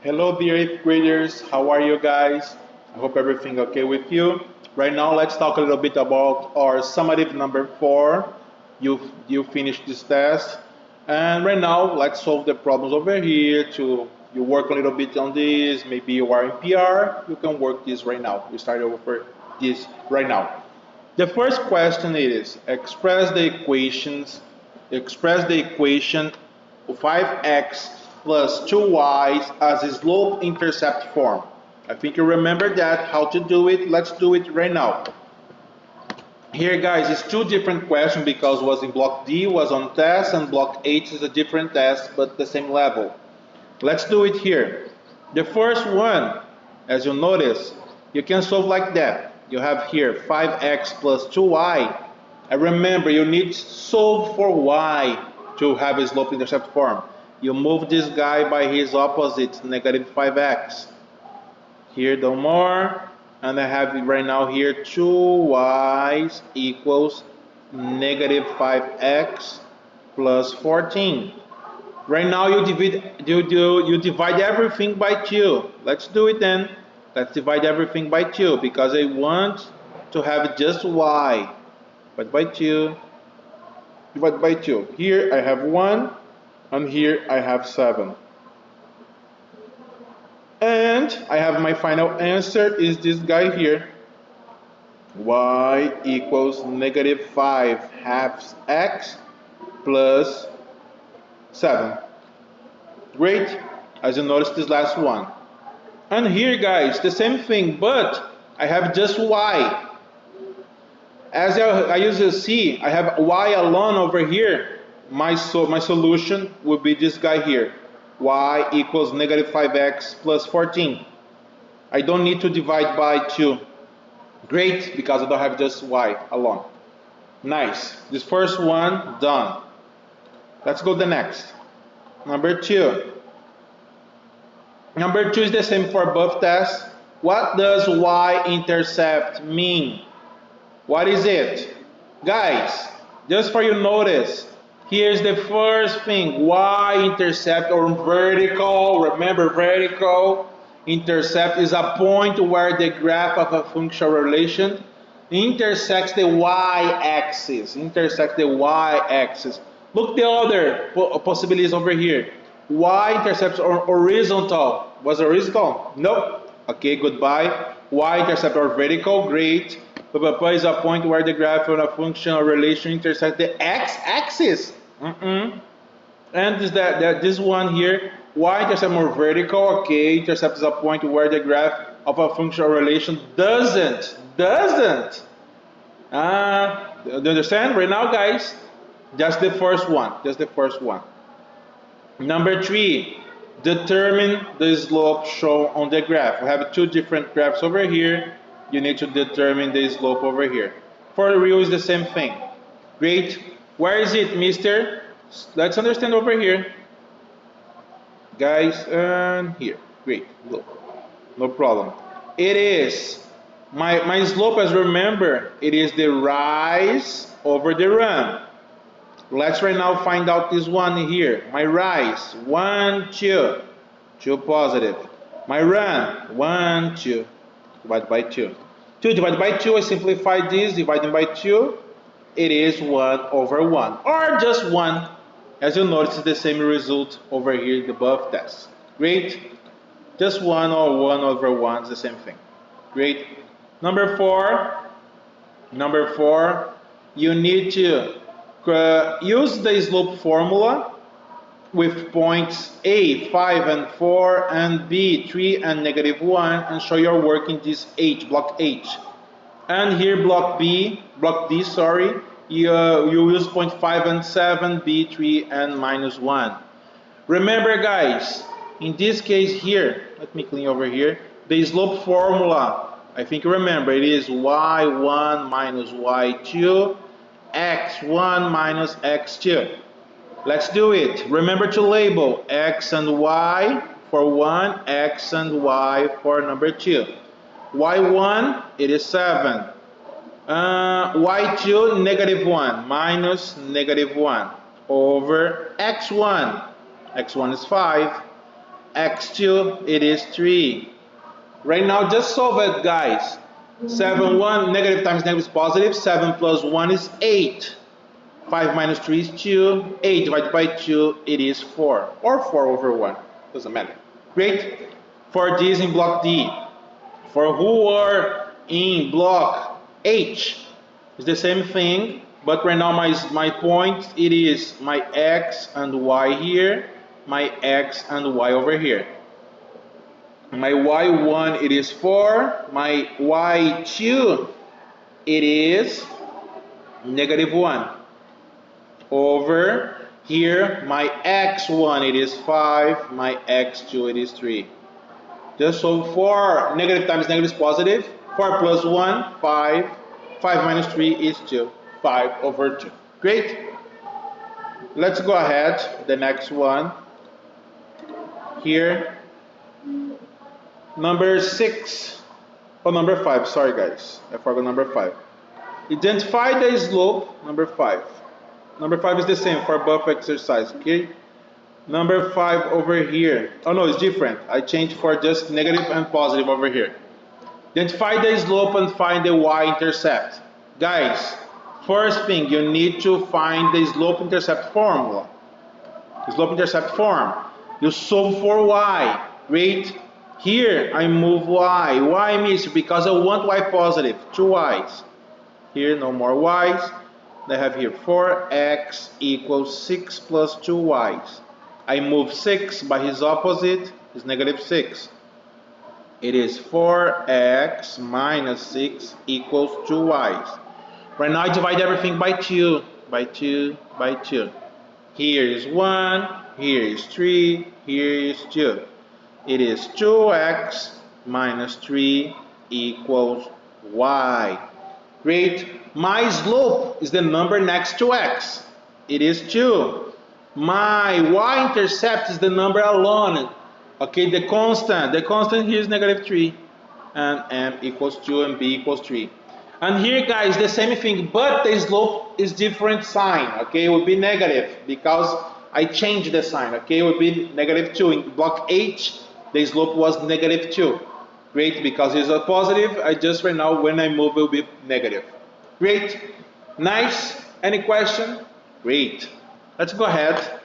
Hello, dear 8th graders. How are you guys? I hope everything okay with you. Right now, let's talk a little bit about our summative number 4. You finished this test, and right now, let's solve the problems over here. To you work a little bit on this. Maybe you are in PR. You can work this right now. We start over this right now. The first question is express the equation 5x plus 2y as a slope intercept form. I think you remember that, how to do it. Let's do it right now. Here guys, it's two different questions because was in block D was on test and block H is a different test but the same level. Let's do it here. The first one, as you notice, you can solve like that. You have here 5x plus 2y. And remember, you need to solve for y to have a slope-intercept form. You move this guy by his opposite, negative 5x. Here, no more. And I have right now here 2y equals negative 5x plus 14. Right now you divide everything by 2. Let's do it then. Let's divide everything by 2 because I want to have just y. Divide by 2. Divide by 2. Here I have 1 and here I have 7. And I have my final answer is this guy here. Y equals negative 5 halves x plus 7. Great, as you notice this last one. And here guys, the same thing, but I have just y. As I usually see, I have y alone over here. My solution would be this guy here. Y equals negative 5x plus 14. I don't need to divide by 2. Great, because I don't have just y alone. Nice. This first one, done. Let's go to the next. Number 2. Number 2 is the same for both tests. What does y-intercept mean? What is it? Guys, just for you notice, here's the first thing. Y-intercept or vertical, remember vertical intercept is a point where the graph of a functional relation intersects the y-axis. Intersects the y-axis. Look the other possibilities over here. Y-intercepts or horizontal. Was it horizontal? Nope. Okay, goodbye. Y-intercept or vertical, great. But is a point where the graph of a function or relation intersects the x-axis. And this one here, y-intercept or vertical, okay. Intercept is a point where the graph of a function or relation doesn't. Do you understand right now, guys? Just the first one. Just the first one. Number 3, determine the slope shown on the graph. We have two different graphs over here. You need to determine the slope over here. For the real is the same thing. Great. Where is it, mister? Let's understand over here. Guys, and here. Great. Look. No problem. It is my slope, as remember, it is the rise over the run. Let's right now find out this one here. My rise, 1, 2, 2 positive. My run, 1, 2, divided by 2. 2 divided by 2, I simplify this, dividing by 2, it is 1 over 1, or just 1. As you notice, it's the same result over here in the above test. Great. Just 1 or 1 over 1 is the same thing. Great. Number 4, you need to use the slope formula with points A, 5 and 4, and B, 3 and negative 1, and show your work in this H, block H. And here block D, sorry, you use point 5 and 7, B, 3 and minus 1. Remember guys, in this case here, let me clean over here, the slope formula, I think you remember, it is y1 minus y2, x1 minus x2. Let's do it. Remember to label x and y for 1, x and y for number 2. y1, it is 7. y2, negative 1, minus negative 1, over x1. x1 is 5. x2, it is 3. Right now, just solve it, guys. 7, 1, negative times negative is positive. 7 plus 1 is 8. 5 minus 3 is 2. 8 divided by 2, it is 4. Or 4 over 1. Doesn't matter. Great. For this in block D. For who are in block H, it's the same thing. But right now my point, it is my x and y here. My x and y over here. My y1, it is 4. My y2, it is negative 1. Over here, my x1, it is 5. My x2, it is 3. Just so 4 negative times negative is positive. 4 plus 1, 5. 5 minus 3 is 2. 5 over 2. Great. Let's go ahead. The next one. Here. Number 6. Oh, number 5. Sorry, guys. I forgot number 5. Identify the slope. Number 5. Number 5 is the same for both exercise. Okay. Number 5 over here. Oh no, it's different. I changed for just negative and positive over here. Identify the slope and find the y-intercept. Guys, first thing, you need to find the slope-intercept formula. The slope-intercept form. You solve for y. Great. Here, I move y. Why, mister? Because I want y positive. 2 y's. Here, no more y's. I have here 4x equals 6 plus 2 y's. I move 6 by his opposite, is negative 6. It is 4x minus 6 equals 2 y's. Right now I divide everything by 2, by 2, by 2. Here is 1, here is 3, here is 2. It is 2x minus 3 equals y. Great. My slope is the number next to x. It is 2. My y-intercept is the number alone. Okay, the constant here is negative 3. And m equals 2 and b equals 3. And here, guys, the same thing, but the slope is different sign. Okay, it will be negative because I changed the sign. Okay, it will be negative 2. In block H, the slope was negative 2. Great, because it's a positive. I just right now, when I move, it will be negative. Great. Nice. Any question? Great. Let's go ahead.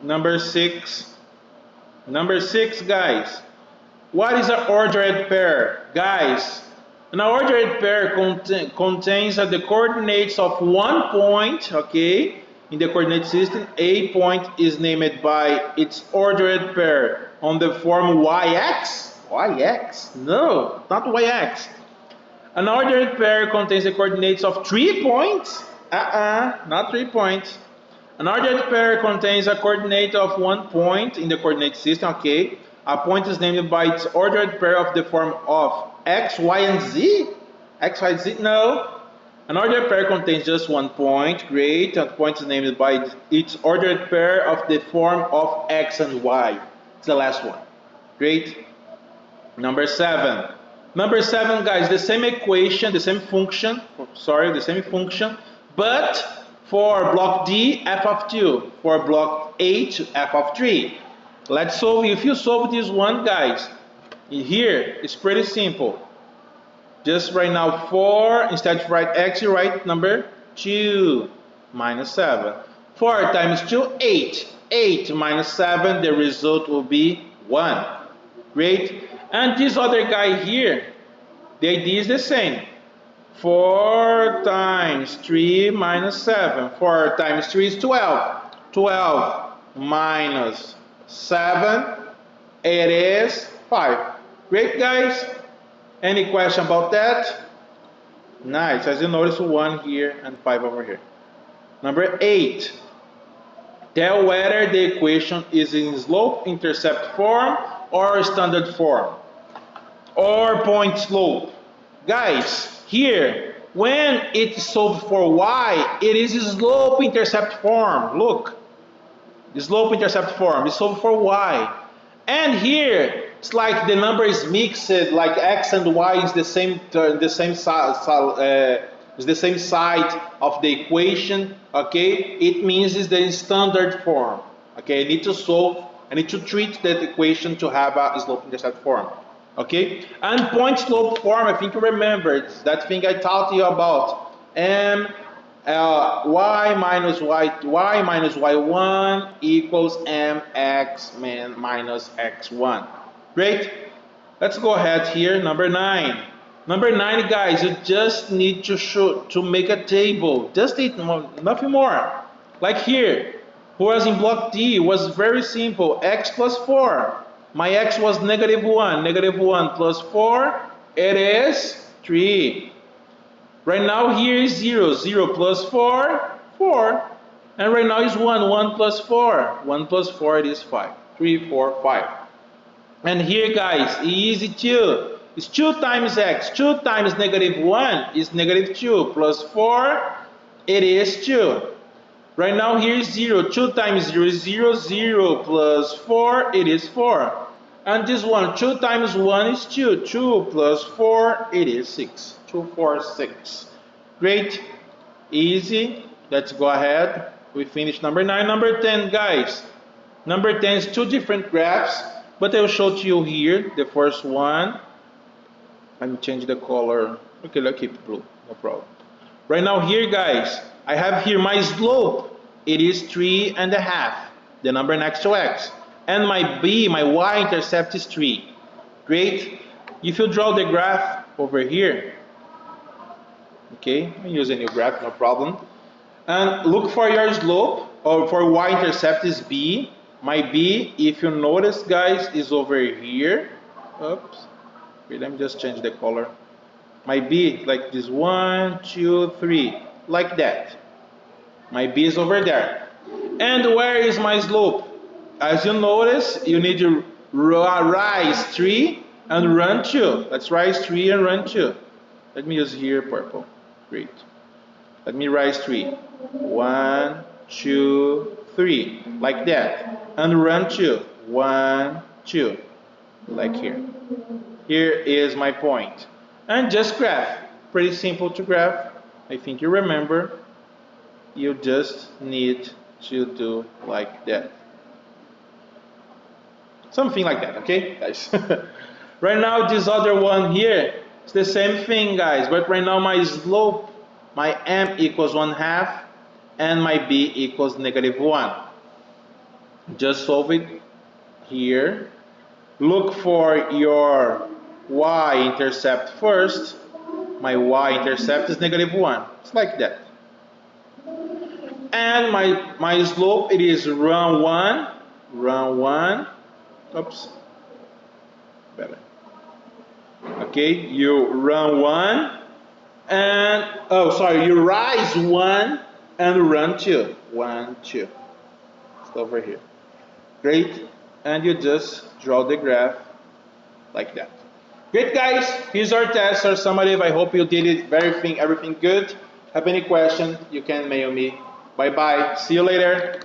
Number 6. Number 6, guys. What is an ordered pair? Guys, an ordered pair contains the coordinates of one point, okay, in the coordinate system. A point is named by its ordered pair on the form yx. Yx? No, not yx. An ordered pair contains the coordinates of 3 points. Not 3 points. An ordered pair contains a coordinate of 1 point in the coordinate system, okay. A point is named by its ordered pair of the form of x, y, and z? X, y, z? No. An ordered pair contains just 1 point. Great. A point is named by its ordered pair of the form of x and y. It's the last one. Great. Number 7. Number 7, guys, the same equation, the same function, but for block D, f of 2. For block H, f of 3. Let's solve. If you solve this one, guys, here it's pretty simple. Just right now 4, instead of write x, you write number 2 minus 7. 4 times 2, 8. 8 minus 7, the result will be 1. Great. And this other guy here, the idea is the same. 4 times 3 minus 7. 4 times 3 is 12. 12 minus 7, it is 5. Great, guys. Any question about that? Nice. As you notice, 1 here and 5 over here. Number 8. Tell whether the equation is in slope-intercept form or standard form or point slope. Guys, here, when it's solved for y, it is slope-intercept form. Look. The slope-intercept form is solved for y. And here, it's like the number is mixed, like x and y is the same side of the equation. Okay, it means it's the standard form. Okay, I need to solve, I need to treat that equation to have a slope-intercept form. Okay, and point slope form, I think you remember, it's that thing I taught you about. Y minus y1 equals mx minus x1. Great. Let's go ahead here, number 9. Number 9, guys, you just need to make a table. Just nothing more. Like here, whereas in block D, it was very simple. X plus 4. My x was -1. -1 plus 4, it is 3. Right now here is 0. 0 plus 4, 4. And right now is 1. 1 plus 4. 1 plus 4, it is 5. 3, 4, 5. And here, guys, easy too. It's 2 times x. 2 times -1 is -2. Plus 4, it is 2. Right now here is 0. 2 times 0 is 0. 0 plus 4, it is 4. And this one, 2 times 1 is 2. 2 plus 4, it is 6. 2, 4, 6. Great. Easy. Let's go ahead. We finished number 9. Number 10, guys. Number 10 is 2 different graphs, but I will show to you here the first one. Let me change the color. Okay, let's keep it blue. No problem. Right now here, guys, I have here my slope. It is 3.5, the number next to x. And my b, my y-intercept is 3. Great. If you draw the graph over here, okay, I use a new graph, no problem. And look for your slope, or for y-intercept is b. My b, if you notice, guys, is over here. Oops. Okay, let me just change the color. My b, like this, 1, 2, 3, like that. My b is over there. And where is my slope? As you notice, you need to rise 3 and run 2. Let's rise 3 and run 2. Let me use here purple. Great. Let me rise 3. 1, 2, 3. Like that. And run 2. 1, 2. Like here. Here is my point. And just graph. Pretty simple to graph. I think you remember. You just need to do like that. Something like that, okay, guys? Right now, this other one here, it's the same thing, guys. But right now, my slope, my m equals 1/2, and my b equals -1. Just solve it here. Look for your y-intercept first. My y-intercept is -1. It's like that. And my slope, it is run 1. Oops. Better. Okay, you run 1 and you rise 1 and run 2. 1, 2. It's over here. Great. And you just draw the graph like that. Great, guys. Here's our test, our summative. I hope you did it everything good. Have any question, you can mail me. Bye bye. See you later.